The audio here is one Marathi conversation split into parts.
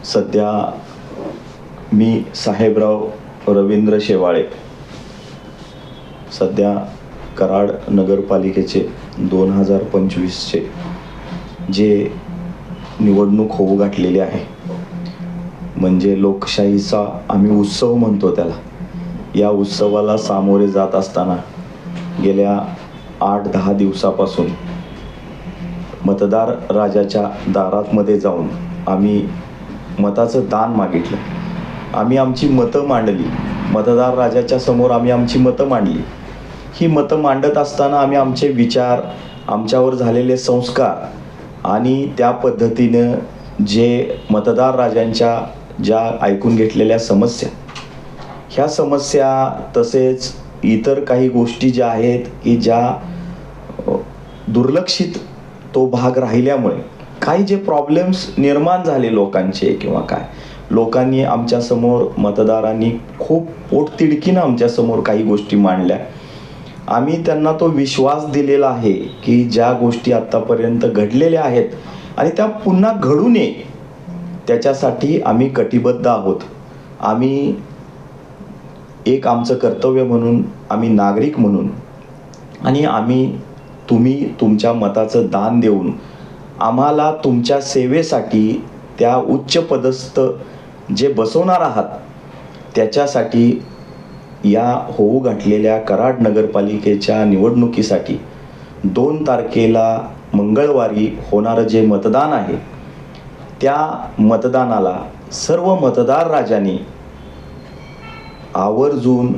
सध्या मी साहेबराव रवींद्र शेवाळे सध्या कराड नगरपालिकेचे 2025चे जे निवडणूक होऊ घातलेली आहे, म्हणजे लोकशाहीचा आम्ही उत्सव म्हणतो त्याला, या उत्सवाला सामोरे जात असताना गेल्या 8-10 दिवसापासून मतदार राजाच्या दारामध्ये जाऊन आम्ही मताचं दान मागितलं. आम्ही आमची मतं मांडली. मतदार राजाच्या समोर आम्ही आमची मतं मांडली. ही मतं मांडत असताना आम्ही आमचे विचार, आमच्यावर झालेले संस्कार आणि त्या पद्धतीनं जे मतदार राजांच्या ज्या ऐकून घेतलेल्या समस्या, ह्या समस्या तसेच इतर काही गोष्टी ज्या आहेत की ज्या दुर्लक्षित तो भाग राहिल्यामुळे काही जे प्रॉब्लेम्स निर्माण झाले लोकांचे किंवा काय, लोकांनी आमच्यासमोर, मतदारांनी खूप पोटतिडकीनं आमच्यासमोर काही गोष्टी मांडल्या. आम्ही त्यांना तो विश्वास दिलेला आहे की ज्या गोष्टी आत्तापर्यंत घडलेल्या आहेत आणि त्या पुन्हा घडू नये त्याच्यासाठी आम्ही कटिबद्ध आहोत. आम्ही एक आमचं कर्तव्य म्हणून, आम्ही नागरिक म्हणून आणि तुम्ही तुमच्या मताचं दान देऊन आम्हाला तुमच्या सेवेसाठी त्या उच्च पदस्थ जे बसवणार आहात त्याच्यासाठी या होऊ घातलेल्या कराड नगरपालिकेच्या निवडणुकीसाठी 2 तारखेला मंगळवारी होणारं जे मतदान आहे, त्या मतदानाला सर्व मतदार राजांनी आवर्जून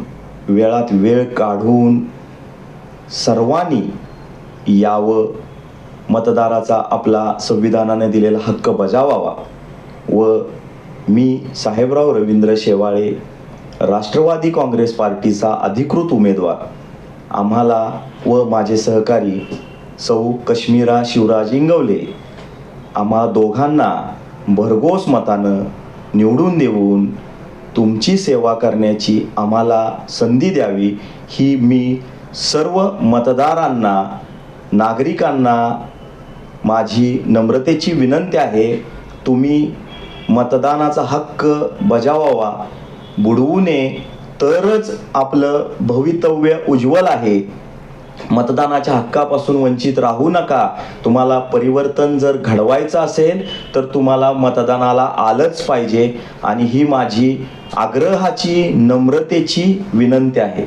वेळात वेळ काढून सर्वांनी यावं, मतदाराचा आपला संविधानाने दिलेला हक्क बजावावा. व मी साहेबराव रवींद्र शेवाळे, राष्ट्रवादी काँग्रेस पार्टीचा अधिकृत उमेदवार, आम्हाला व माझे सहकारी सौ कश्मीरा शिवराज इंगवले, आम्हा दोघांना भरघोस मतानं निवडून देऊन तुमची सेवा करण्याची आम्हाला संधी द्यावी, ही मी सर्व मतदारांना, नागरिकांना माझी नम्रतेची विनंती आहे. तुम्ही मतदानाचा हक्क बजावावा, बुडवू नये, तरच आपलं भवितव्य उज्ज्वल आहे. मतदानाच्या हक्कापासून वंचित राहू नका. तुम्हाला परिवर्तन जर घडवायचं असेल तर तुम्हाला मतदानाला आलंच पाहिजे आणि ही माझी आग्रहाची, नम्रतेची विनंती आहे.